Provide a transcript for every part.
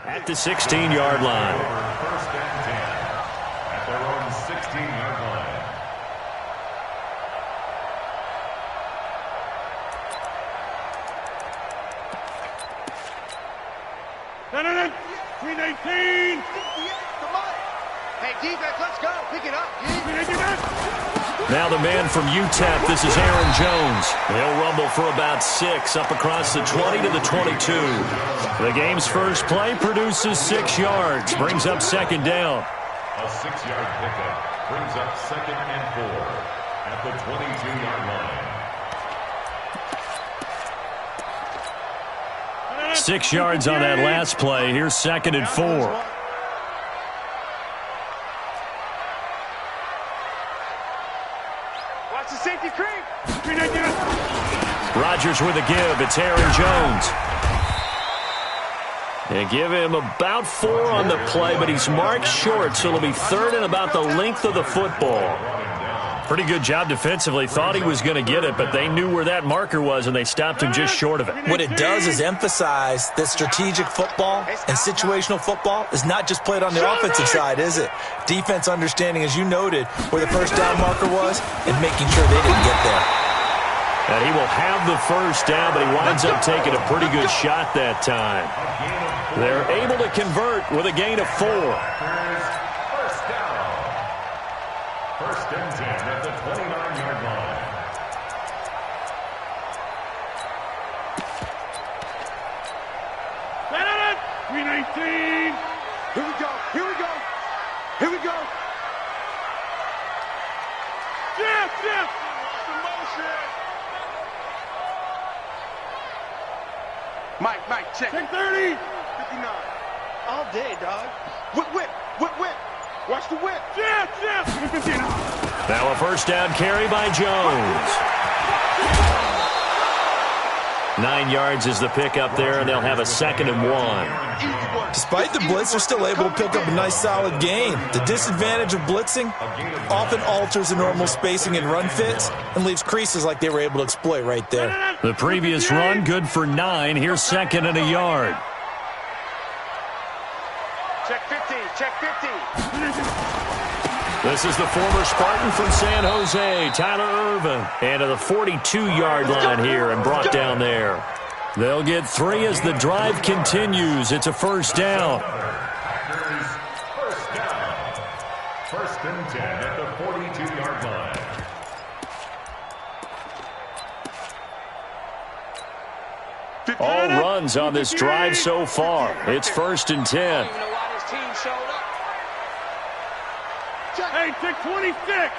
at the 16-yard line. First and 10 at their own 16-yard line. Hey, defense, let's go. Pick it up. Now the man from UTEP, this is Aaron Jones. He'll rumble for about 6 up across the 20 to the 22. The game's first play produces 6 yards, brings up second down. A 6-yard pickup brings up 2nd and 4 at the 22-yard line. 6 yards on that last play. Here's 2nd and 4. Rodgers with a give. It's Aaron Jones. They give him about 4 on the play, but he's marked short, so it'll be 3rd and about the length of the football. Pretty good job defensively. Thought he was going to get it, but they knew where that marker was, and they stopped him just short of it. What it does is emphasize that strategic football and situational football is not just played on the offensive side, is it? Defense understanding, as you noted, where the first down marker was and making sure they didn't get there. And he will have the first down, but he winds up taking a pretty good shot that time. They're able to convert with a gain of 4. First down. First and 10 at the 29-yard line. Here we go. Here we go. Here we go. Jeff. Mike, check. Check 30. 59. All day, dog. Whip. Watch the whip. Jeff. Now a first down carry by Jones. 9 yards is the pickup there, and they'll have a 2nd and 1. Despite the blitz, they're still able to pick up a nice solid gain. The disadvantage of blitzing often alters the normal spacing and run fits and leaves creases like they were able to exploit right there. The previous run, good for 9. Here's 2nd and a yard. Check 50. This is the former Spartan from San Jose, Tyler Irvin. And to the 42-yard line here and brought down there. They'll get 3 as the drive continues. It's a first down. First down. First and 10 at the 42-yard line. All runs on this drive so far. It's 1st and 10. Hey, take 26.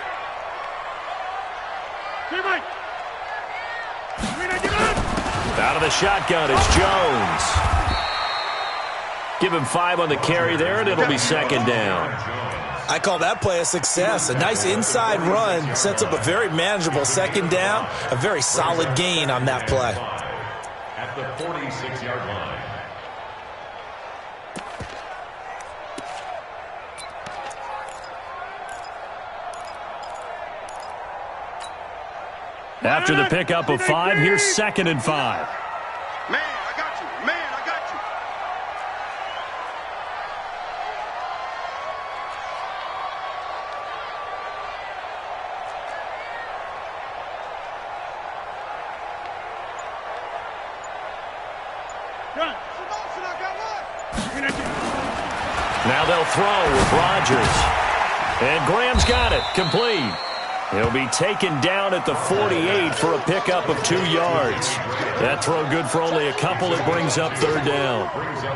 Out of the shotgun is Jones. Give him 5 on the carry there, and it'll be 2nd down. I call that play a success. A nice inside run sets up a very manageable 2nd down. A very solid gain on that play. At the 46-yard line. After the pickup of 5, here's 2nd and 5. Man, I got you. Now they'll throw with Rodgers. And Graham's got it. Complete. He'll be taken down at the 48 for a pickup of 2 yards. That throw good for only a couple. It brings up 3rd down.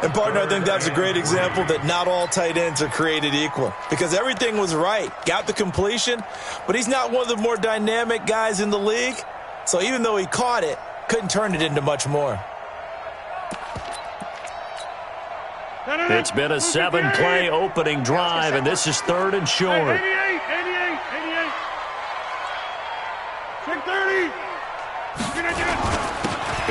And, partner, I think that's a great example that not all tight ends are created equal. Because everything was right. Got the completion, but he's not one of the more dynamic guys in the league. So even though he caught it, couldn't turn it into much more. It's been a 7-play opening drive, and this is 3rd and short. 88. Check 30.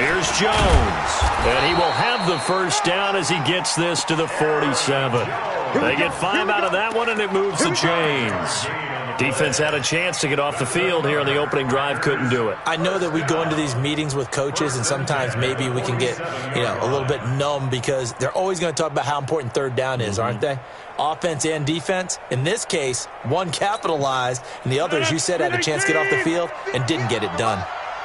Here's Jones, and he will have the first down as he gets this to the 47. They get 5 out of that one, and it moves the chains. Defense had a chance to get off the field here on the opening drive, couldn't do it. I know that we go into these meetings with coaches, and sometimes maybe we can get, a little bit numb because they're always going to talk about how important third down is, aren't they? Offense and defense. In this case, one capitalized, and the other, as you said, had a chance to get off the field and didn't get it done.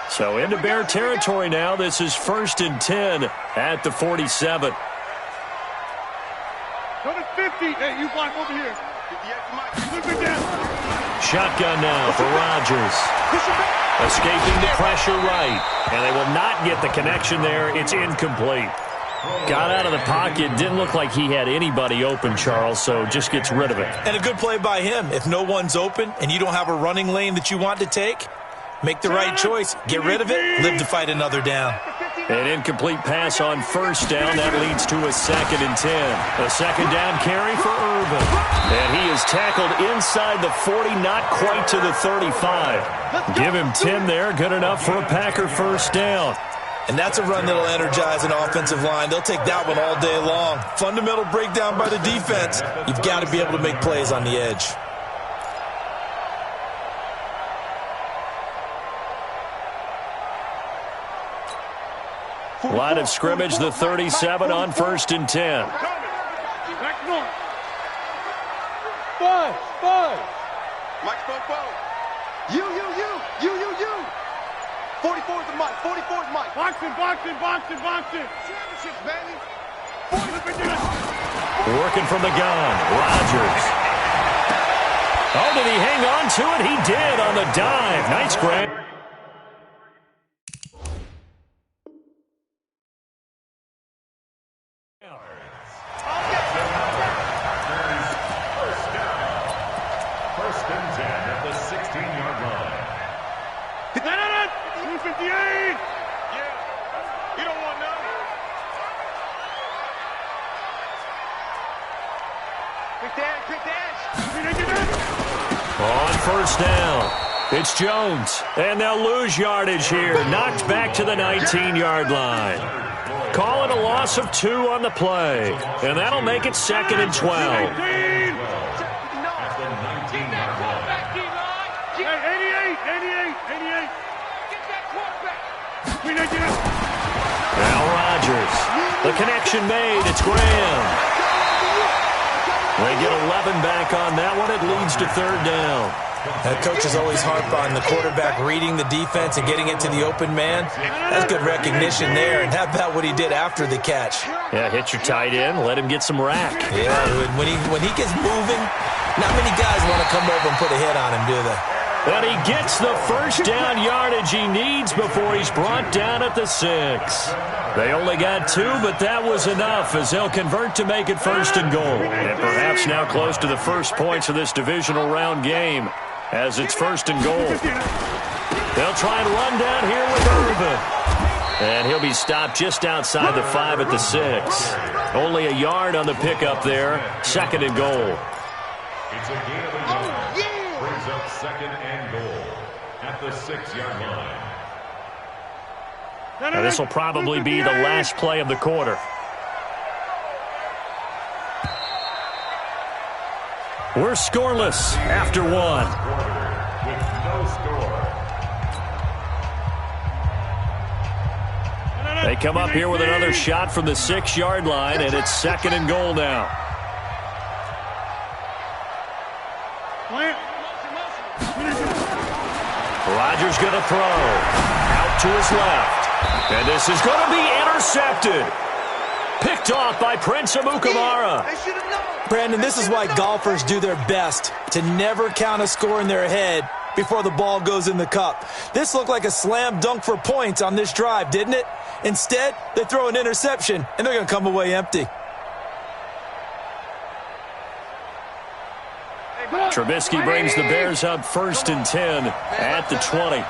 So into Bear territory now. This is 1st and 10 at the 47. Go to 50. Hey, you block over here. Look at that. Shotgun now for Rodgers. Escaping the pressure right. And they will not get the connection there. It's incomplete. Got out of the pocket. Didn't look like he had anybody open, Charles, so just gets rid of it. And a good play by him. If no one's open and you don't have a running lane that you want to take, make the right choice. Get rid of it. Live to fight another down. An incomplete pass on 1st down. That leads to a 2nd and 10. A 2nd down carry for Urban. And he is tackled inside the 40, not quite to the 35. Give him 10 there. Good enough for a Packer 1st down. And that's a run that'll energize an offensive line. They'll take that one all day long. Fundamental breakdown by the defense. You've got to be able to make plays on the edge. Line of scrimmage, the 37 on 1st and 10. Back north. Five. Mike, You. 44 is the Mike. 44 is Mike. Boxing. Championships, baby. Working from the gun. Rodgers. Oh, did he hang on to it? He did on the dive. Nice grab. On 1st down, it's Jones, and they'll lose yardage here. Knocked back to the 19-yard line. Call it a loss of 2 on the play, and that'll make it 2nd and 12. 88. Now Rodgers. The connection made. It's Graham. They get 11 back on that one. It leads to 3rd down. That coach is always harp on the quarterback reading the defense and getting it to the open man. That's good recognition there. And how about what he did after the catch? Yeah, hit your tight end. Let him get some rack. Yeah, when he gets moving, not many guys want to come over and put a hit on him, do they? And he gets the 1st down yardage he needs before he's brought down at the 6. They only got 2, but that was enough as they'll convert to make it 1st and goal. And perhaps now close to the first points of this divisional round game as it's 1st and goal. They'll try and run down here with Urban. And he'll be stopped just outside the 5 at the 6. Only a yard on the pickup there. 2nd and goal. It's a gain of a yard. Brings up 2nd and goal at the 6-yard line. And this will probably be the last play of the quarter. We're scoreless after 1. With no score. They come up here with another shot from the 6-yard line, and it's 2nd and goal now. Rodgers going to throw. Out to his left. And this is going to be intercepted. Picked off by Prince Amukamara. Brandon, this is why golfers do their best to never count a score in their head before the ball goes in the cup. This looked like a slam dunk for points on this drive, didn't it? Instead, they throw an interception, and they're going to come away empty. Trubisky brings the Bears up 1st and 10 at the 20.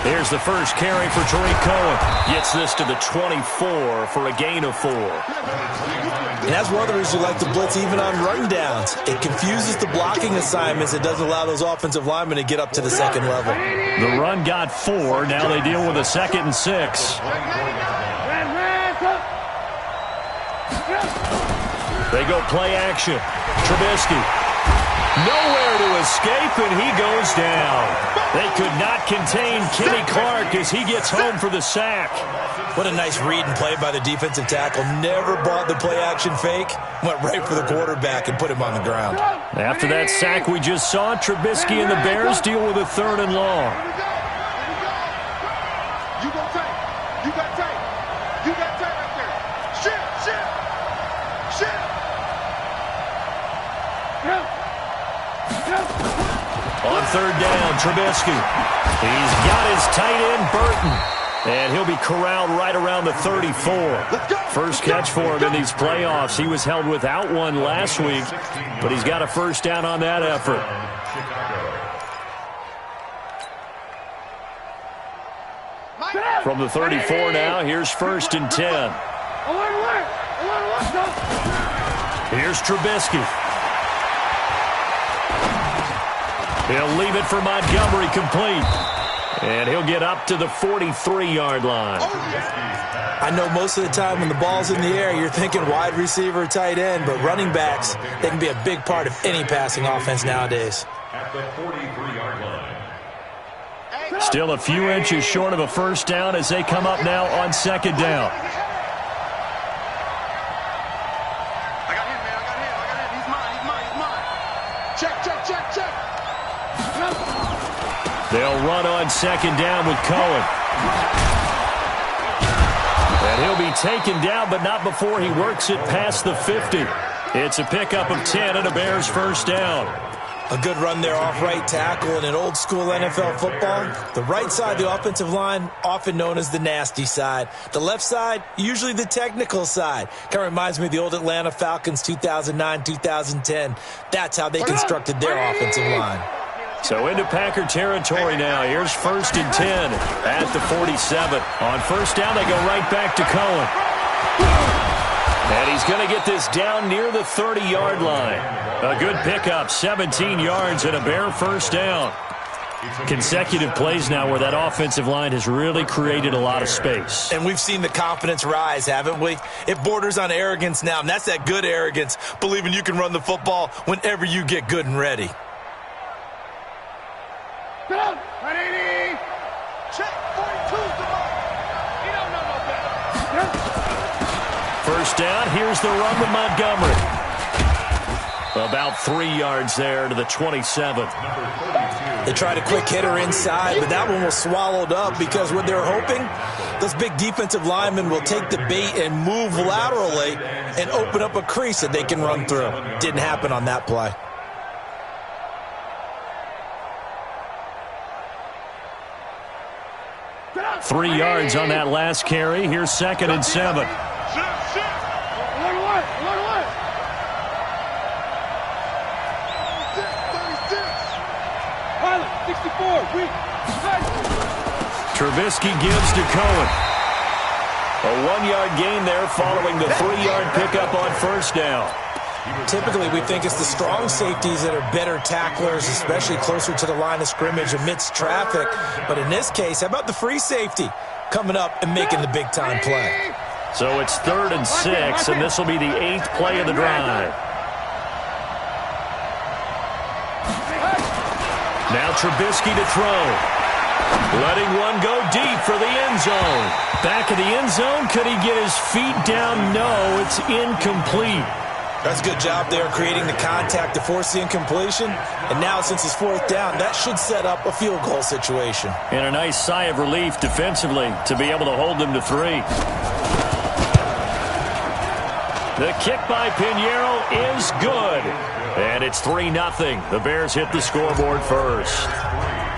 Here's the first carry for Tariq Cohen. Gets this to the 24 for a gain of 4. And that's one of the reasons we like to blitz even on rundowns. It confuses the blocking assignments. It doesn't allow those offensive linemen to get up to the 2nd level. The run got 4. Now they deal with a 2nd and 6. They go play action. Trubisky. Nowhere to escape, and he goes down. They could not contain Kenny Clark as he gets home for the sack. What a nice read and play by the defensive tackle. Never bought the play-action fake. Went right for the quarterback and put him on the ground. After that sack we just saw, Trubisky and the Bears deal with a 3rd and long. You got tight. You got tight. You got tight right there. Shit. On 3rd down, Trubisky. He's got his tight end, Burton. And he'll be corralled right around the 34. First catch for him in these playoffs. He was held without one last week, but he's got a first down on that effort. From the 34 now, here's 1st and 10. Here's Trubisky. He'll leave it for Montgomery, complete. And he'll get up to the 43-yard line. I know most of the time when the ball's in the air, you're thinking wide receiver, tight end, but running backs, they can be a big part of any passing offense nowadays. At the 43-yard line. Still a few inches short of a first down as they come up now on 2nd down. I got him, man. He's mine. Check. They'll run on 2nd down with Cohen. And he'll be taken down, but not before he works it past the 50. It's a pickup of 10 and a Bears first down. A good run there off right tackle in an old-school NFL football. The right side of the offensive line, often known as the nasty side. The left side, usually the technical side. Kind of reminds me of the old Atlanta Falcons 2009-2010. That's how they constructed their offensive line. So into Packer territory now. Here's 1st and 10 at the 47. On first down, they go right back to Cohen. And he's going to get this down near the 30-yard line. A good pickup, 17 yards and a Bear first down. Consecutive plays now where that offensive line has really created a lot of space. And we've seen the confidence rise, haven't we? It borders on arrogance now, and that's that good arrogance, believing you can run the football whenever you get good and ready. Ready? Check. 42's the mark. He don't know no better. First down, here's the run with Montgomery. About 3 yards there to the 27. They tried a quick hitter inside, but that one was swallowed up because what they're hoping, those big defensive linemen will take the bait and move laterally and open up a crease that they can run through. Didn't happen on that play. Get 3 yards on that last carry. Here's 2nd and 7. Trubisky gives to Cohen. A 1-yard gain there following the 3-yard pickup on first down. Typically, we think it's the strong safeties that are better tacklers, especially closer to the line of scrimmage amidst traffic. But in this case, how about the free safety coming up and making the big-time play? So it's 3rd and 6, and this will be the 8th play of the drive. Now Trubisky to throw. Letting one go deep for the end zone. Back of the end zone. Could he get his feet down? No, it's incomplete. That's a good job there creating the contact to force the incompletion. And now since it's 4th down, that should set up a field goal situation. And a nice sigh of relief defensively to be able to hold them to 3. The kick by Pinheiro is good. And it's 3-0. The Bears hit the scoreboard first.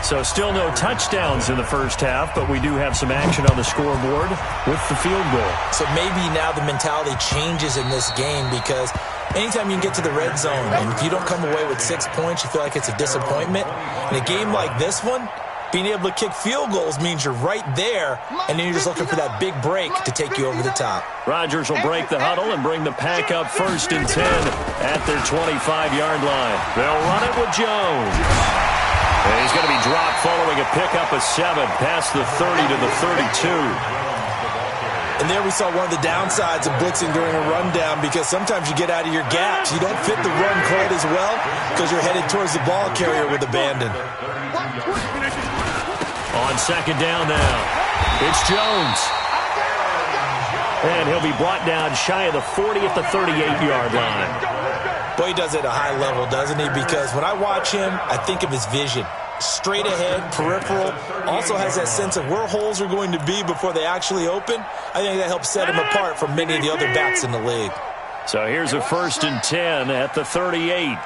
So still no touchdowns in the first half, but we do have some action on the scoreboard with the field goal. So maybe now the mentality changes in this game because anytime you can get to the red zone and if you don't come away with 6 points, you feel like it's a disappointment. In a game like this one, being able to kick field goals means you're right there, and then you're just looking for that big break to take you over the top. Rodgers will break the huddle and bring the pack up 1st and 10 at their 25-yard line. They'll run it with Jones. And he's going to be dropped following a pickup of 7 past the 30 to the 32. And there we saw one of the downsides of blitzing during a rundown, because sometimes you get out of your gaps. You don't fit the run quite as well because you're headed towards the ball carrier with abandon. On second down now, it's Jones. And he'll be brought down shy of the 40 at the 38-yard line. Boy, he does it at a high level, doesn't he? Because when I watch him, I think of his vision. Straight ahead, peripheral, also has that sense of where holes are going to be before they actually open. I think that helps set him apart from many of the other backs in the league. So here's a 1st and 10 at the 38.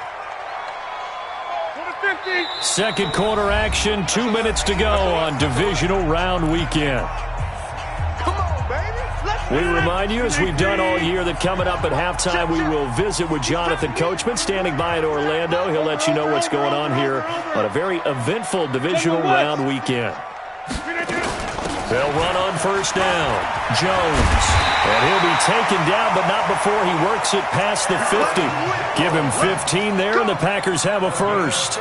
Second quarter action, 2 minutes to go on divisional round weekend. We remind you, as we've done all year, that coming up at halftime, we will visit with Jonathan Coachman, standing by in Orlando. He'll let you know what's going on here on a very eventful divisional round weekend. They'll run on first down. Jones. And he'll be taken down, but not before he works it past the 50. Give him 15 there, and the Packers have a first.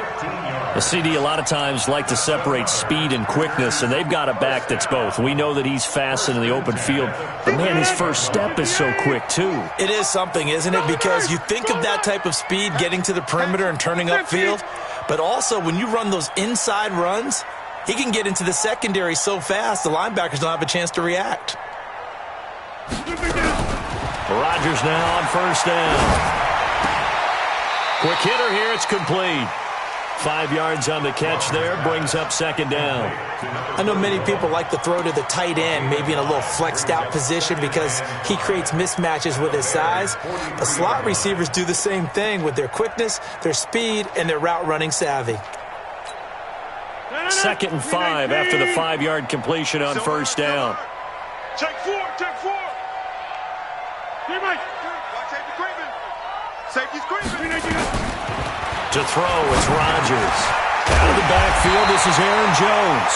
The CD a lot of times like to separate speed and quickness, and they've got a back that's both. We know that he's fast in the open field, but, man, his first step is so quick, too. It is something, isn't it? Because you think of that type of speed getting to the perimeter and turning upfield, but also when you run those inside runs, he can get into the secondary so fast the linebackers don't have a chance to react. Rodgers now on first down. Quick hitter here, it's complete. 5 yards on the catch there, brings up second down. I know many people like to throw to the tight end, maybe in a little flexed out position because he creates mismatches with his size. But slot receivers do the same thing with their quickness, their speed, and their route running savvy. 2nd and 5 after the 5-yard completion on first down. Check 4, check 4. Safety's creeping. To throw, it's Rodgers. Out of the backfield, this is Aaron Jones.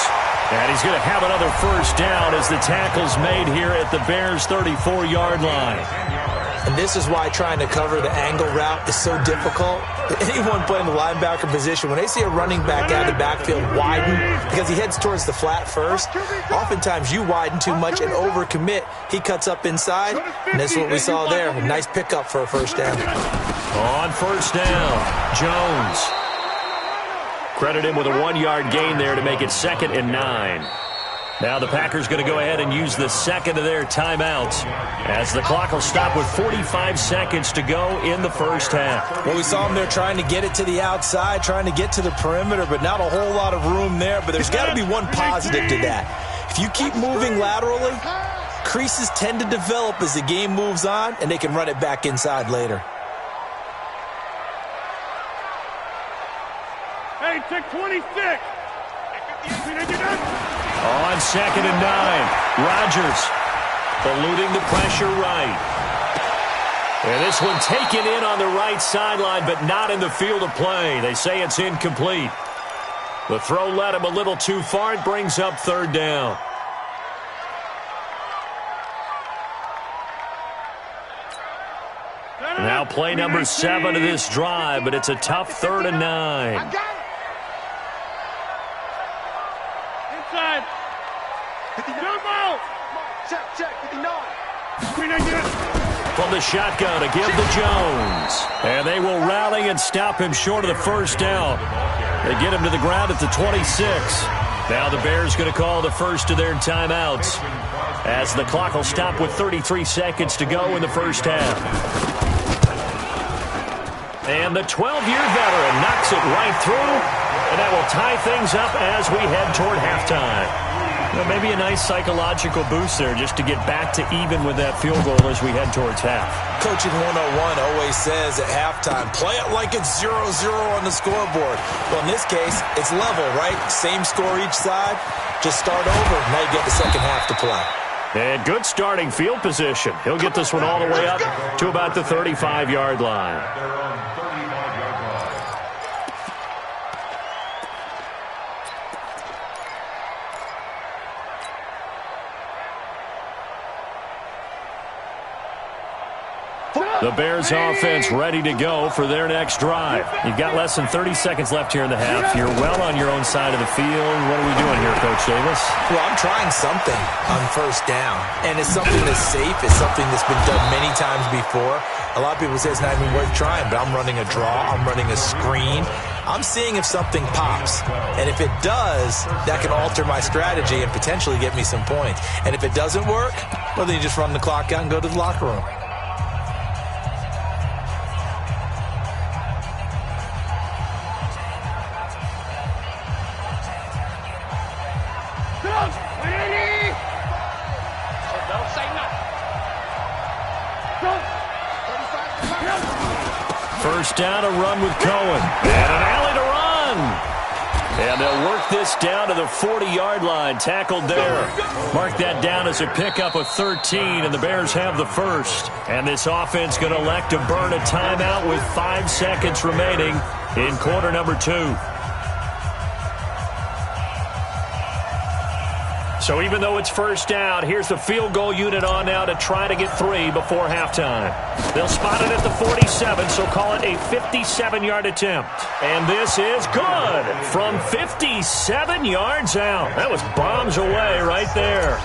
And he's going to have another first down as the tackle's made here at the Bears' 34-yard line. And this is why trying to cover the angle route is so difficult. Anyone playing the linebacker position, when they see a running back out of the backfield widen because he heads towards the flat first, oftentimes you widen too much and overcommit. He cuts up inside, and that's what we saw there. A nice pickup for a first down. On first down, Jones. Credit him with a 1-yard gain there to make it 2nd and 9. Now the Packers going to go ahead and use the second of their timeouts as the clock will stop with 45 seconds to go in the first half. Well, we saw him there trying to get it to the outside, trying to get to the perimeter, but not a whole lot of room there. But there's got to be one positive to that. If you keep moving laterally, creases tend to develop as the game moves on, and they can run it back inside later. Hey, check 26. On 2nd and 9, Rodgers eluding the pressure right. And this one taken in on the right sideline, but not in the field of play. They say it's incomplete. The throw led him a little too far. It brings up 3rd down. Now play number 7 of this drive, but it's a tough 3rd and 9. Inside. Check, 59. From the shotgun to give to Jones. And they will rally and stop him short of the first down. They get him to the ground at the 26. Now the Bears going to call the first of their timeouts as the clock will stop with 33 seconds to go in the first half. And the 12-year veteran knocks it right through, and that will tie things up as we head toward halftime. Well, maybe a nice psychological boost there just to get back to even with that field goal as we head towards half. Coaching 101 always says at halftime, play it like it's 0-0 on the scoreboard. Well, in this case, it's level, right? Same score each side. Just start over. Now you get the second half to play. And good starting field position. He'll get this one all the way up to about the 35-yard line. The Bears offense ready to go for their next drive. You've got less than 30 seconds left here in the half. You're well on your own side of the field. What are we doing here, Coach Davis? Well, I'm trying something on first down, and it's something that's safe. It's something that's been done many times before. A lot of people say it's not even worth trying, but I'm running a draw. I'm running a screen. I'm seeing if something pops, and if it does, that can alter my strategy and potentially get me some points. And if it doesn't work, well, then you just run the clock out and go to the locker room. First down, a run with Cohen. And an alley to run. And they'll work this down to the 40-yard line. Tackled there. Mark that down as a pickup of 13, and the Bears have the first. And this offense going to elect to burn a timeout with 5 seconds remaining in quarter number 2. So even though it's first down, here's the field goal unit on now to try to get 3 before halftime. They'll spot it at the 47, so call it a 57-yard attempt. And this is good from 57 yards out. That was bombs away right there.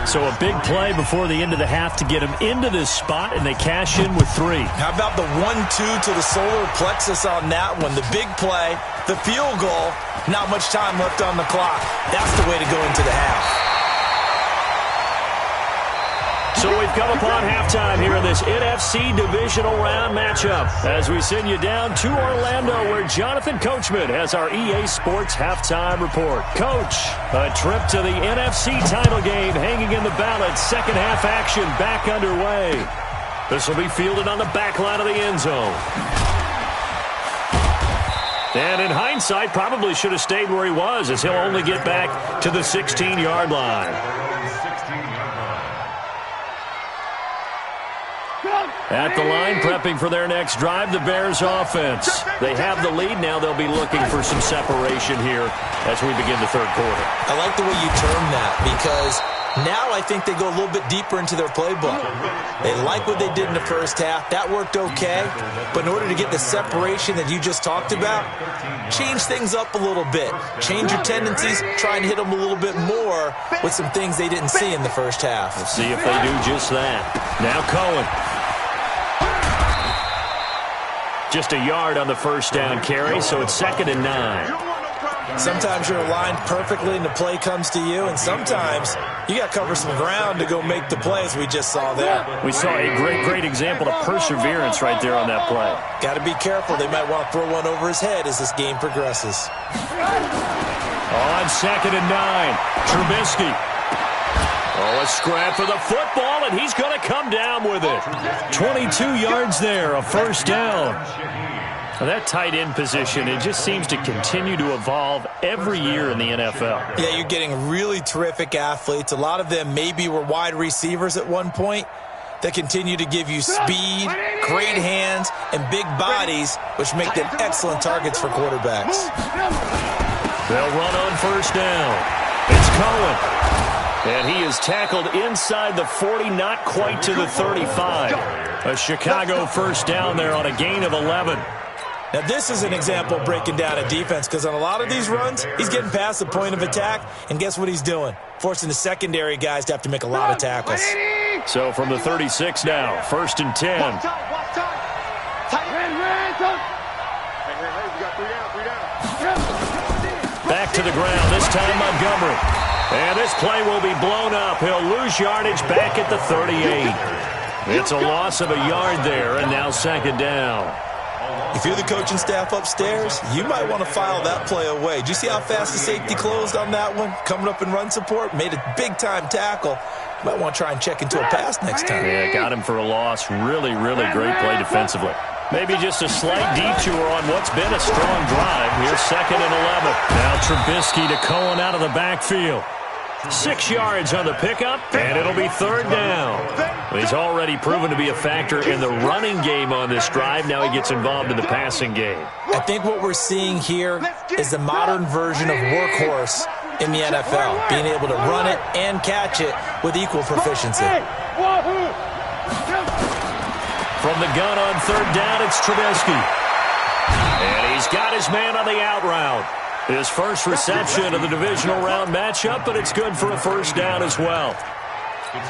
So a big play before the end of the half to get them into this spot, and they cash in with 3. How about the 1-2 to the solar plexus on that one? The big play, the field goal, not much time left on the clock. That's the way to go into the half. So we've come upon halftime here in this NFC divisional round matchup as we send you down to Orlando where Jonathan Coachman has our EA Sports halftime report. Coach, a trip to the NFC title game hanging in the balance. Second half action back underway. This will be fielded on the back line of the end zone. And in hindsight, probably should have stayed where he was as he'll only get back to the 16-yard line. At the line, prepping for their next drive, the Bears offense. They have the lead. Now they'll be looking for some separation here as we begin the third quarter. I like the way you term that because now I think they go a little bit deeper into their playbook. They like what they did in the first half. That worked okay. But in order to get the separation that you just talked about, change things up a little bit. Change your tendencies. Try and hit them a little bit more with some things they didn't see in the first half. We'll see if they do just that. Now Cohen. Just a yard on the first down carry, so it's 2nd and 9. Sometimes you're aligned perfectly and the play comes to you, and sometimes you got to cover some ground to go make the play, as we just saw there. We saw a great example of perseverance right there on that play. Got to be careful. They might want to throw one over his head as this game progresses. On 2nd and 9, Trubisky. Oh, a scrap for the football, and he's going to come down with it. 22 yards there, a first down. Now that tight end position, it just seems to continue to evolve every year in the NFL. Yeah, you're getting really terrific athletes. A lot of them maybe were wide receivers at one point that continue to give you speed, great hands, and big bodies, which make them excellent targets for quarterbacks. They'll run on first down. It's Cohen. And he is tackled inside the 40, not quite to the 35. A Chicago first down there on a gain of 11. Now, this is an example of breaking down a defense because on a lot of these runs, he's getting past the point of attack, and guess what he's doing? Forcing the secondary guys to have to make a lot of tackles. So from the 36 now, 1st and 10. Back to the ground, this time Montgomery. And this play will be blown up. He'll lose yardage back at the 38. It's a loss of a yard there, and now 2nd down. If you're the coaching staff upstairs, you might want to file that play away. Did you see how fast the safety closed on that one? Coming up in run support, made a big-time tackle. You might want to try and check into a pass next time. Yeah, got him for a loss. Really great play defensively. Maybe just a slight detour on what's been a strong drive. Here's 2nd and 11. Now Trubisky to Cohen out of the backfield. 6 yards on the pickup, and it'll be 3rd down. Well, he's already proven to be a factor in the running game on this drive. Now he gets involved in the passing game. I think what we're seeing here is the modern version of workhorse in the NFL, being able to run it and catch it with equal proficiency. From the gun on third down, it's Trubisky. And he's got his man on the out route. His first reception of the divisional round matchup, but it's good for a first down as well.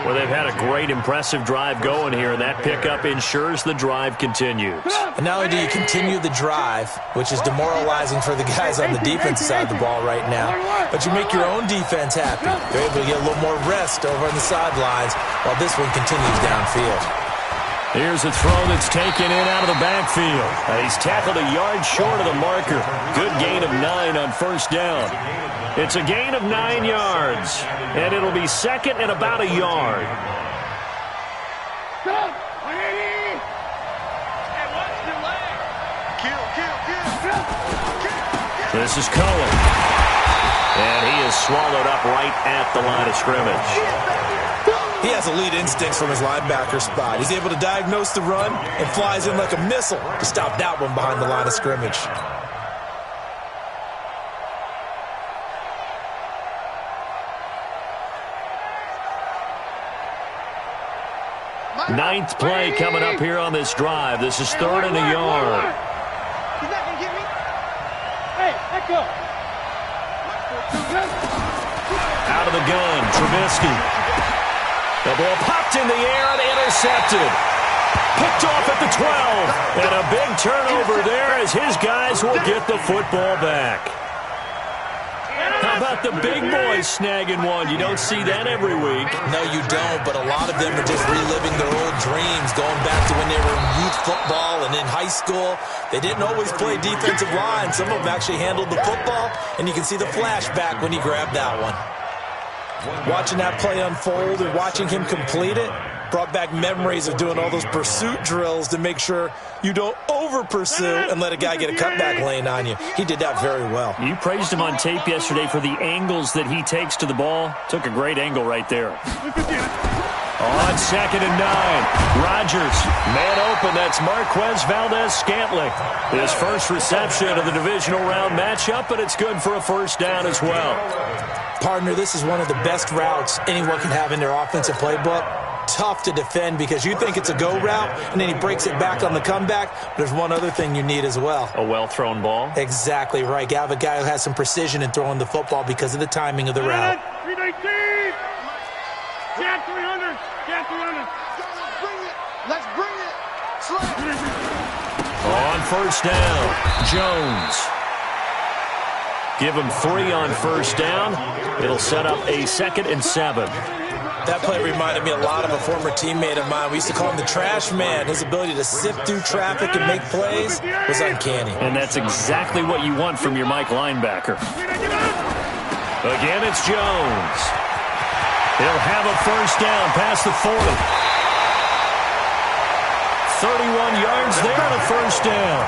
Well, they've had a great, impressive drive going here, and that pickup ensures the drive continues. And not only do you continue the drive, which is demoralizing for the guys on the defensive side of the ball right now, but you make your own defense happy. You're able to get a little more rest over on the sidelines while this one continues downfield. Here's a throw that's taken in out of the backfield. He's tackled a yard short of the marker. Good gain of 9 on first down. It's a gain of 9 yards, and it'll be second and about a yard. This is Cohen. And he is swallowed up right at the line of scrimmage. He has elite instincts from his linebacker spot. He's able to diagnose the run and flies in like a missile to stop that one behind the line of scrimmage. Ninth play coming up here on this drive. This is third and a yard. He's not going to get me. Hey, let go. Out of the gun, Trubisky. The ball popped in the air and intercepted. Picked off at the 12. And a big turnover there as his guys will get the football back. How about the big boys snagging one? You don't see that every week. No, you don't, but a lot of them are just reliving their old dreams, going back to when they were in youth football and in high school. They didn't always play defensive line. Some of them actually handled the football, and you can see the flashback when he grabbed that one. Watching that play unfold and watching him complete it brought back memories of doing all those pursuit drills to make sure you don't over-pursue and let a guy get a cutback lane on you. He did that very well. You praised him on tape yesterday for the angles that he takes to the ball. Took a great angle right there. On second and 9, Rodgers, man open. That's Marquez Valdez-Scantling. His first reception of the divisional round matchup, but it's good for a first down as well. Partner, this is one of the best routes anyone can have in their offensive playbook. Tough to defend because you think it's a go route, and then he breaks it back on the comeback. But there's one other thing you need as well. A well-thrown ball? Exactly right. You have a guy who has some precision in throwing the football because of the timing of the route. 319! Jack 300! Jack 300! Let's bring it! On first down, Jones. Give him 3 on first down. It'll set up a 2nd and 7. That play reminded me a lot of a former teammate of mine. We used to call him the trash man. His ability to sift through traffic and make plays was uncanny. And that's exactly what you want from your Mike linebacker. Again, it's Jones. He'll have a first down past the 40. 31 yards there and a first down.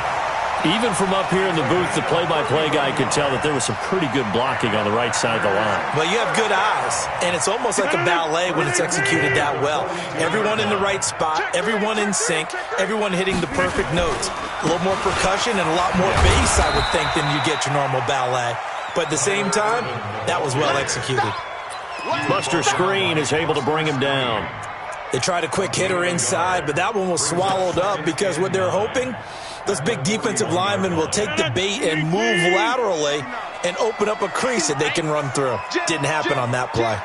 Even from up here in the booth, the play-by-play guy could tell that there was some pretty good blocking on the right side of the line. Well, you have good eyes, and it's almost like a ballet when it's executed that well. Everyone in the right spot, everyone in sync, everyone hitting the perfect notes. A little more percussion and a lot more bass, I would think, than you get your normal ballet. But at the same time, that was well executed. Buster Screen is able to bring him down. They tried a quick hitter inside, but that one was swallowed up because what they're hoping, those big defensive linemen will take the bait and move laterally and open up a crease that they can run through. Didn't happen on that play.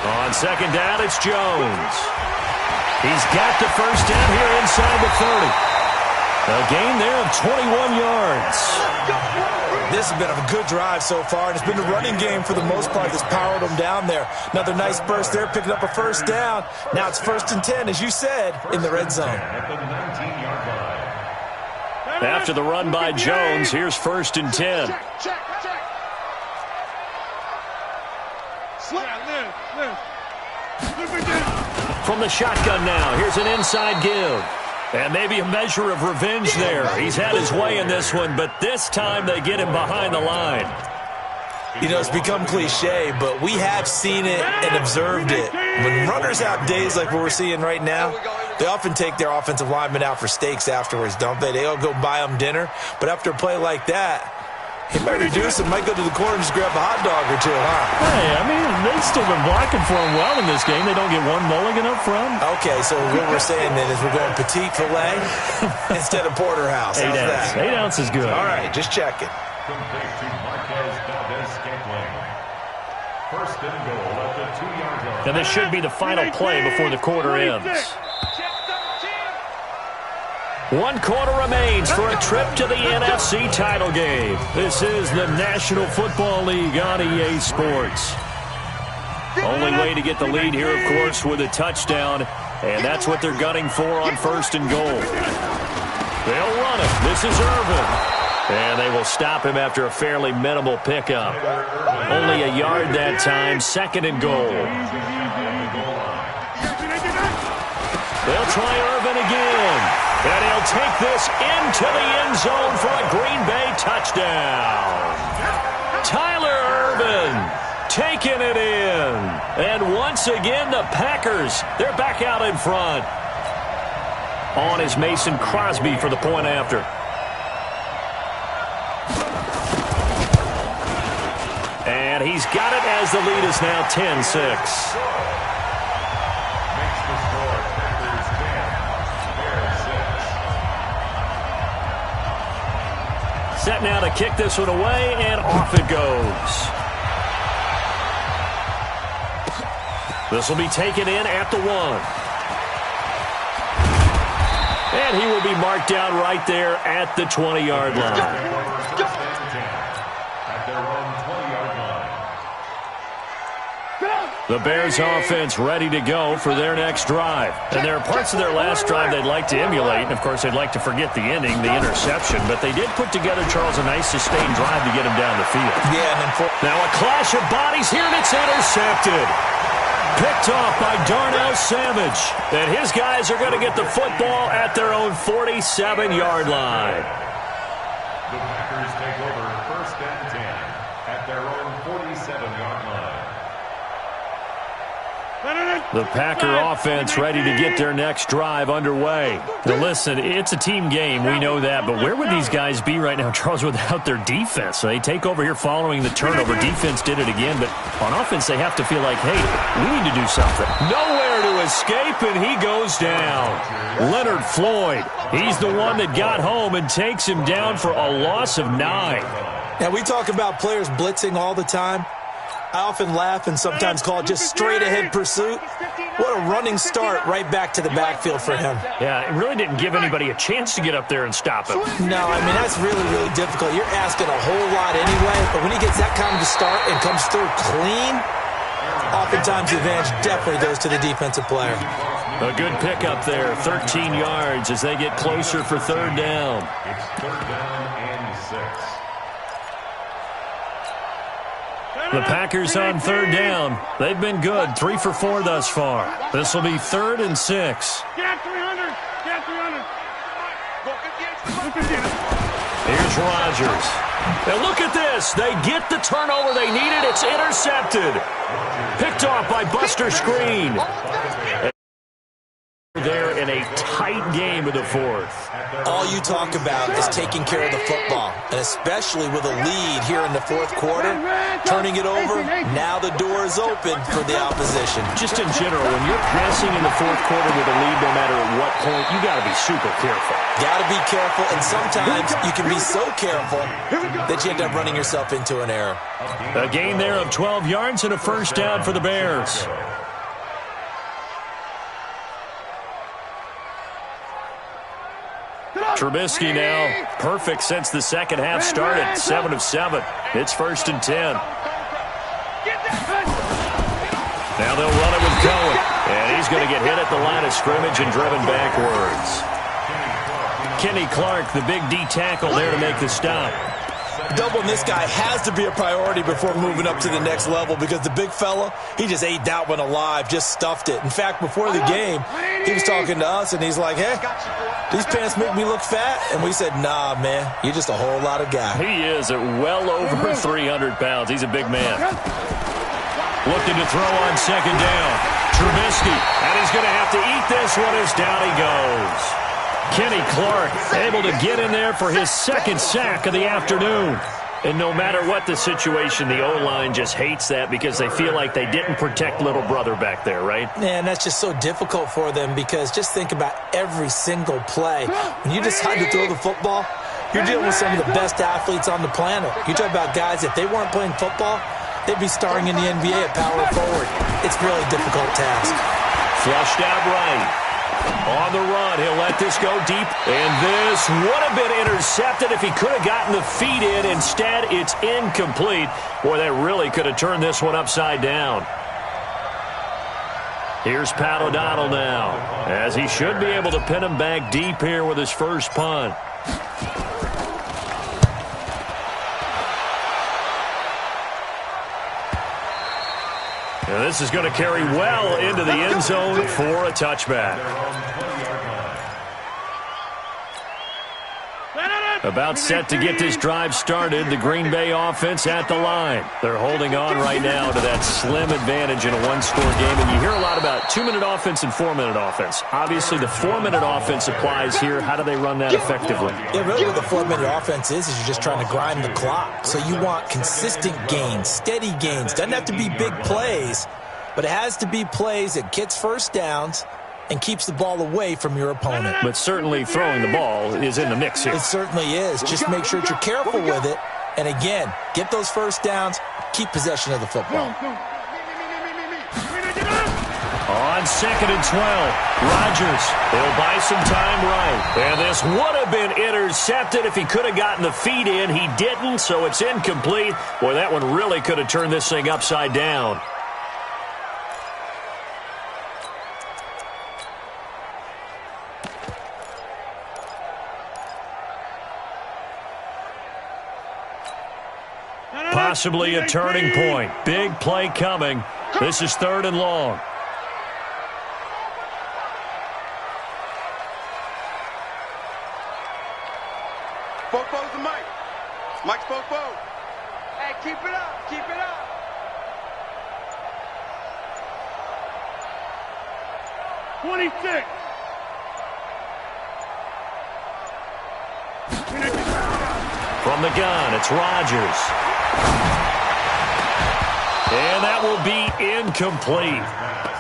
On second down, it's Jones. He's got the first down here inside the 30. A gain there of 21 yards. This has been a good drive so far, and it's been the running game for the most part that's powered them down there. Another nice burst there, picking up a first down. Now it's 1st and 10, as you said, in the red zone. After the run by Jones, here's 1st and 10. From the shotgun now, here's an inside give. And maybe a measure of revenge there. He's had his way in this one, but this time they get him behind the line. You know, it's become cliche, but we have seen it and observed it. When runners have days like what we're seeing right now, they often take their offensive linemen out for steaks afterwards, don't they? They all go buy them dinner. But after a play like that, He might reduce it, might go to the corner and just grab a hot dog or two, huh? Hey, I mean, they've still been blocking for him well in this game. They don't get one mulligan up front. Okay, so what we're saying then is we're going petite filet instead of porterhouse. How's that? 8 ounce is good. All right, just checking. Complete to Marquez Valdez-Scantling. First and goal at the 2-yard line. And this should be the final play before the quarter ends. 1 quarter remains for a trip to the NFC title game. This is the National Football League on EA Sports. Only way to get the lead here, of course, with a touchdown, and that's what they're gunning for on first and goal. They'll run it. This is Irvin. And they will stop him after a fairly minimal pickup. Only a yard that time, second and goal. They'll try Irvin again. And he'll take this into the end zone for a Green Bay touchdown. Tyler Irvin taking it in. And once again, the Packers, they're back out in front. On is Mason Crosby for the point after. And he's got it as the lead is now 10-6. Set now to kick this one away, and off it goes. This will be taken in at the 1. And he will be marked down right there at the 20-yard line. The Bears offense ready to go for their next drive. And there are parts of their last drive they'd like to emulate. And, of course, they'd like to forget the ending, the interception. But they did put together, Charles, a nice sustained drive to get him down the field. Yeah, and then now a clash of bodies here, and it's intercepted. Picked off by Darnell Savage. And his guys are going to get the football at their own 47-yard line. The Packers take over first and 10 at their own 47-yard line. The Packer offense ready to get their next drive underway. Now listen, it's a team game, we know that, but where would these guys be right now, Charles, without their defense? So they take over here following the turnover. Defense did it again, but on offense they have to feel like, hey, we need to do something. Nowhere to escape, and he goes down. Leonard Floyd, he's the one that got home and takes him down for a loss of 9. Now, we talk about players blitzing all the time. I often laugh and sometimes call it just straight-ahead pursuit. What a running start right back to the backfield for him. Yeah, it really didn't give anybody a chance to get up there and stop him. No, I mean, that's really, really difficult. You're asking a whole lot anyway, but when he gets that kind of a start and comes through clean, oftentimes the advantage definitely goes to the defensive player. A good pickup there, 13 yards as they get closer for third down. It's third down and 6. The Packers on third down. They've been good, 3 for 4 thus far. This will be 3rd and 6. Get 300. Get 300. Here's Rodgers. Now look at this. They get the turnover they needed. It's intercepted. Picked off by Buster Screen. There in a tight game of the 4th. All you talk about is taking care of the football, and especially with a lead here in the 4th quarter, turning it over, now the door is open for the opposition. Just in general, when you're passing in the 4th quarter with a lead, no matter at what point, you got to be super careful. Got to be careful, and sometimes you can be so careful that you end up running yourself into an error. A gain there of 12 yards and a first down for the Bears. Trubisky now perfect since the second half started. 7 of 7. It's 1st and 10. Now they'll run it with Cohen. And he's going to get hit at the line of scrimmage and driven backwards. Kenny Clark, the big D tackle there to make the stop. Doubling this guy has to be a priority before moving up to the next level because the big fella, he just ate that one alive, just stuffed it. In fact, before the game, he was talking to us, and he's like, hey, these pants make me look fat. And we said, nah, man, you're just a whole lot of guy. He is at well over 300 pounds. He's a big man. Looking to throw on second down. Trubisky, and he's going to have to eat this one as down he goes. Kenny Clark able to get in there for his second sack of the afternoon. And no matter what the situation, the O-line just hates that because they feel like they didn't protect little brother back there, right? Man, that's just so difficult for them because just think about every single play. When you decide to throw the football, you're dealing with some of the best athletes on the planet. You talk about guys, if they weren't playing football, they'd be starring in the NBA at power forward. It's a really difficult task. Flushed out right. On the run, he'll let this go deep. And this would have been intercepted if he could have gotten the feet in. Instead, it's incomplete. Boy, that really could have turned this one upside down. Here's Pat O'Donnell now, as he should be able to pin him back deep here with his first punt. And this is going to carry well into the end zone for a touchback. About set to get this drive started, the Green Bay offense at the line. They're holding on right now to that slim advantage in a one-score game. And you hear a lot about 2-minute offense and 4-minute offense. Obviously, the 4-minute offense applies here. How do they run that effectively? Yeah, really what the 4-minute offense is you're just trying to grind the clock. So you want consistent gains, steady gains. Doesn't have to be big plays, but it has to be plays that gets first downs and keeps the ball away from your opponent. But certainly throwing the ball is in the mix here. It certainly is. Just make sure that you're careful with it. And again, get those first downs, keep possession of the football. On 2nd and 12, Rodgers, he'll buy some time right. And this would have been intercepted if he could have gotten the feet in. He didn't, so it's incomplete. Boy, that one really could have turned this thing upside down. Possibly a turning point. Big play coming. This is 3rd and long. Fofo's the Mike. Mike's Fofo. Hey, keep it up. Keep it up. '26. From the gun, it's Rodgers. And that will be incomplete.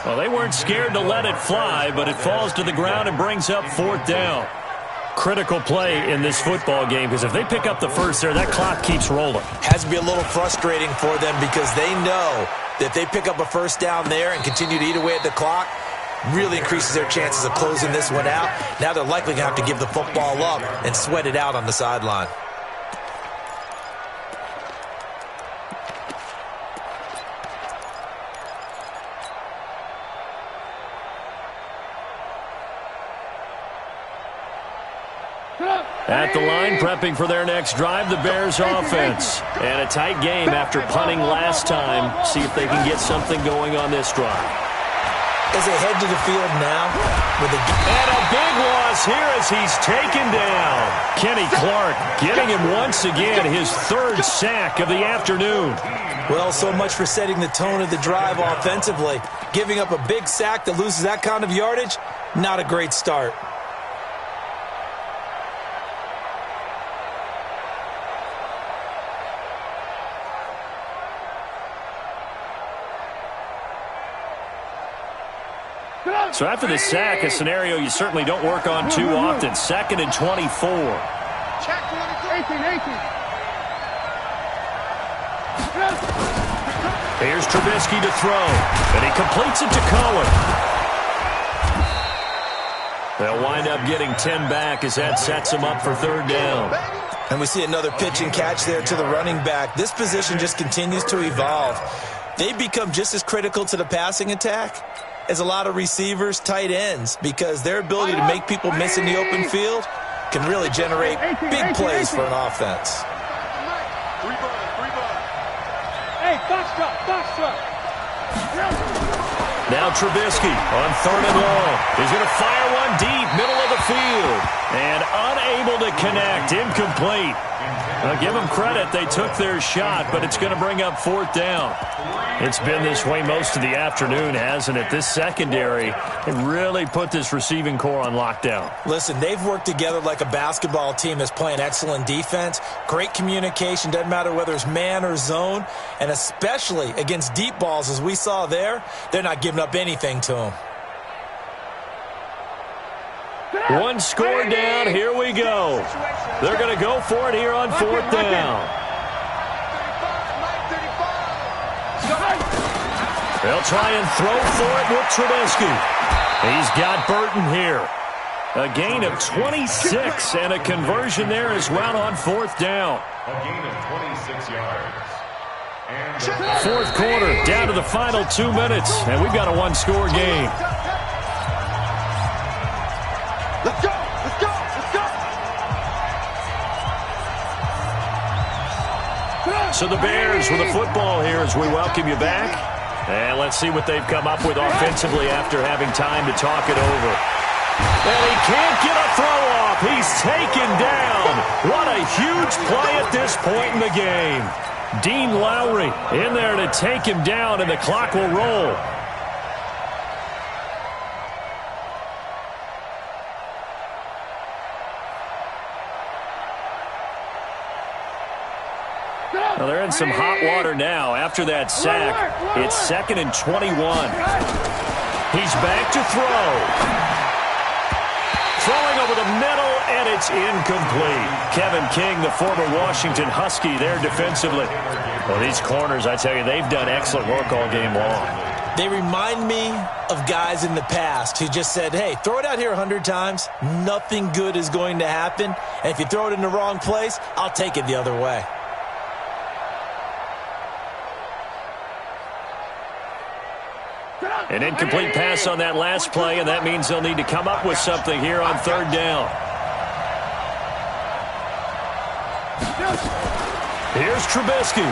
Well, they weren't scared to let it fly, but it falls to the ground and brings up 4th down. Critical play in this football game, because if they pick up the first there, that clock keeps rolling. Has to be a little frustrating for them because they know that if they pick up a first down there and continue to eat away at the clock, really increases their chances of closing this one out. Now they're likely going to have to give the football up and sweat it out on the sideline. At the line, prepping for their next drive, the Bears offense. And a tight game after punting last time. See if they can get something going on this drive. As they head to the field now, and a big loss here as he's taken down. Kenny Clark getting him once again his 3rd sack of the afternoon. Well, so much for setting the tone of the drive offensively. Giving up a big sack that loses that kind of yardage, not a great start. So after the sack, a scenario you certainly don't work on too often. 2nd and 24. Check 18. Here's Trubisky to throw, and he completes it to Cohen. They'll wind up getting 10 back as that sets him up for 3rd down. And we see another pitch and catch there to the running back. This position just continues to evolve. They become just as critical to the passing attack as a lot of receivers, tight ends, because their ability to make people miss in the open field can really generate big plays for an offense. Hey, box truck. Now Trubisky on 3rd and long. He's going to fire one deep, middle of the field. And unable to connect, incomplete. Now give them credit, they took their shot, but it's going to bring up 4th down. It's been this way most of the afternoon, hasn't it? This secondary, it really put this receiving core on lockdown. Listen, they've worked together like a basketball team that's playing excellent defense. Great communication, doesn't matter whether it's man or zone. And especially against deep balls, as we saw there, they're not giving up anything to them. One score down, here we go. They're going to go for it here on 4th down. They'll try and throw for it with Trubisky. He's got Burton here. A gain of 26 and a conversion there as well on 4th down. A gain of 26 yards. And 4th quarter, down to the final 2 minutes, and we've got a one-score game. Let's go! Let's go! Let's go! So the Bears with the football here as we welcome you back. And let's see what they've come up with offensively after having time to talk it over. And he can't get a throw off. He's taken down. What a huge play at this point in the game. Dean Lowry in there to take him down, and the clock will roll. Well, they're in some hot water now. After that sack, it's 2nd and 21. He's back to throw. Throwing over the middle, and it's incomplete. Kevin King, the former Washington Husky, there defensively. Well, these corners, I tell you, they've done excellent work all game long. They remind me of guys in the past who just said, hey, throw it out here 100 times. Nothing good is going to happen. And if you throw it in the wrong place, I'll take it the other way. An incomplete pass on that last play, and that means they'll need to come up with something here on 3rd down. Here's Trubisky.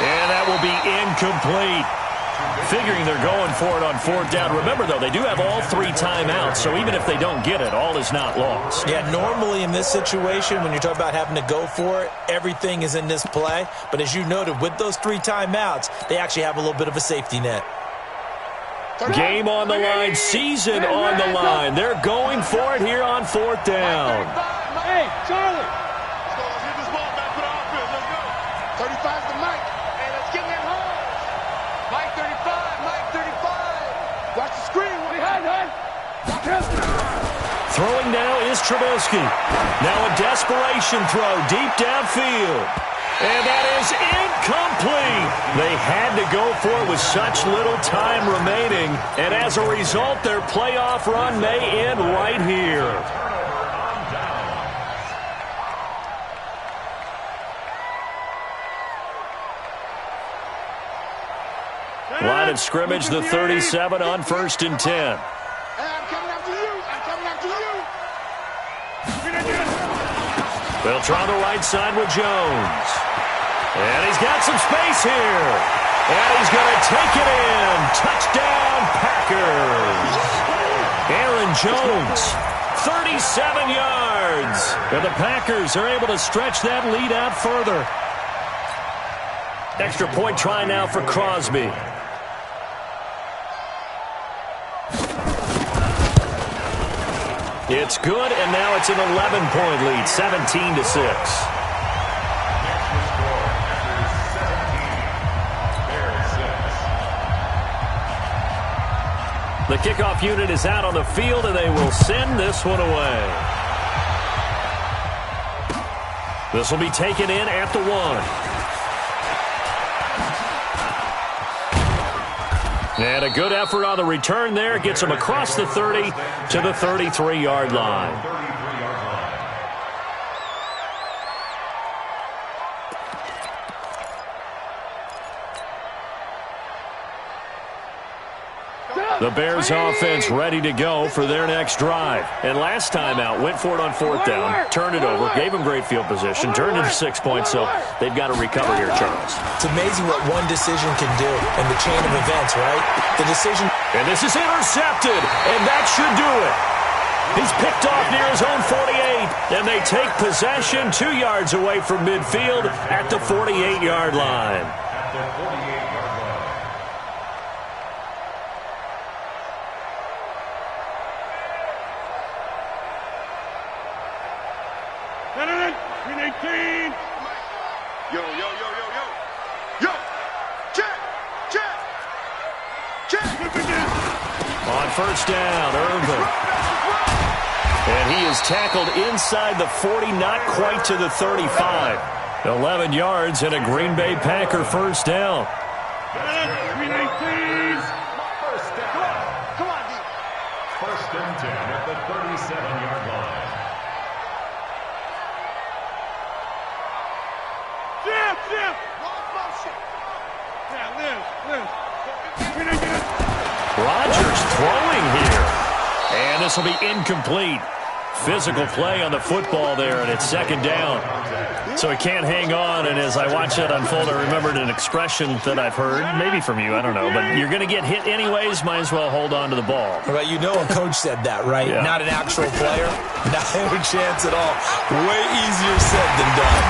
And that will be incomplete. Figuring they're going for it on 4th down. Remember, though, they do have all 3 timeouts, so even if they don't get it, all is not lost. Yeah, normally in this situation, when you're talking about having to go for it, everything is in this play. But as you noted, with those 3 timeouts, they actually have a little bit of a safety net. Game on the line, season on the line. They're going for it here on 4th down. Hey, Charlie. Let's go. Let's hit this ball back for the offense. Let's go. 35's the Mike. Hey, let's get in that hole. Mike 35. Mike 35. Watch the screen. Behind, hon. Throwing now is Trubisky. Now a desperation throw deep downfield. And that is incomplete. They had to go for it with such little time remaining. And as a result, their playoff run may end right here. Line of scrimmage, the 37 on 1st and 10. Hey, I'm coming after you. I'm coming after you. They'll try the right side with Jones. And he's got some space here. And he's going to take it in. Touchdown, Packers. Aaron Jones, 37 yards. And the Packers are able to stretch that lead out further. Extra point try now for Crosby. It's good, and now it's an 11-point lead, 17-6. The kickoff unit is out on the field, and they will send this one away. This will be taken in at the 1. And a good effort on the return there. Gets him across the 30 to the 33-yard line. The Bears offense ready to go for their next drive. And last time out, went for it on fourth down, turned it over, gave them great field position, turned into 6 points, so they've got to recover here, Charles. It's amazing what one decision can do in the chain of events, right? The decision. And this is intercepted, and that should do it. He's picked off near his own 48, and they take possession 2 yards away from midfield at the 48-yard line. At the 48-yard line. Green 18. Yo. Yo. Check. On first down, Irvin. And he is tackled inside the 40, not quite to the 35. 11 yards and a Green Bay Packer first down. Green 18. First down. Come on, D. First and 10 at the 37-yard line. Jim. Wrong motion. Yeah, Liz. Green 18. Rodgers throwing here. And this will be incomplete. Physical play on the football there, and it's second down. So he can't hang on, and as I watch that unfold, I remembered an expression that I've heard, maybe from you, I don't know, but you're going to get hit anyways, might as well hold on to the ball. Right, you know a coach said that, right? Yeah. Not an actual player. Not a chance at all. Way easier said than done.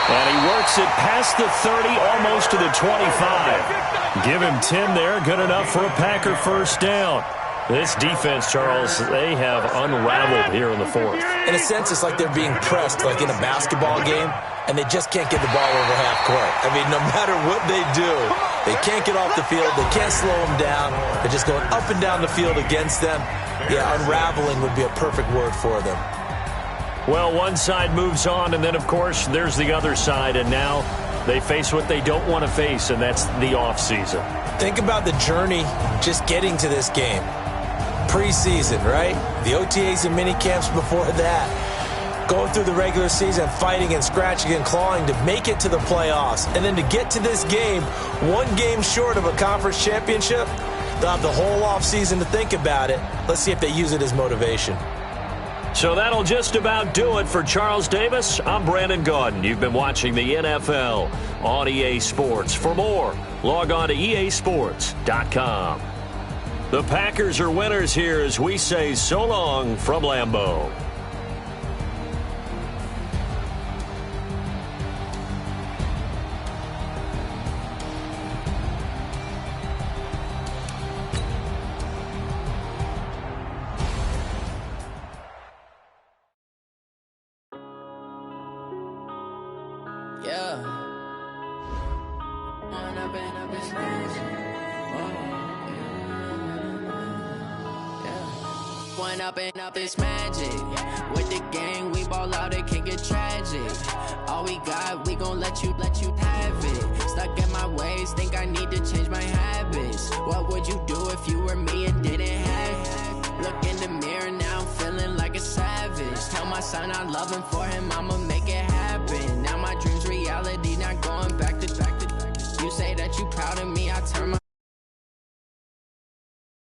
And he works it past the 30, almost to the 25. Give him 10 there, good enough for a Packer first down. This defense, Charles, they have unraveled here in the fourth. In a sense, it's like they're being pressed, like in a basketball game, and they just can't get the ball over half court. I mean, no matter what they do, they can't get off the field. They can't slow them down. They're just going up and down the field against them. Yeah, unraveling would be a perfect word for them. Well, one side moves on, and then, of course, there's the other side, and now they face what they don't want to face, and that's the offseason. Think about the journey just getting to this game. Preseason, right? The OTAs and mini camps before that. Going through the regular season, fighting and scratching and clawing to make it to the playoffs. And then to get to this game, one game short of a conference championship, they'll have the whole offseason to think about it. Let's see if they use it as motivation. So that'll just about do it for Charles Davis. I'm Brandon Gaudin. You've been watching the NFL on EA Sports. For more, log on to easports.com. The Packers are winners here as we say so long from Lambeau. Up this magic with the gang, we ball out, it can get tragic. All we got, we gon' let you have it. Stuck in my ways, think I need to change my habits. What would you do if you were me and didn't have it? Look in the mirror now, I'm feeling like a savage. Tell my son I love him, for him I'ma make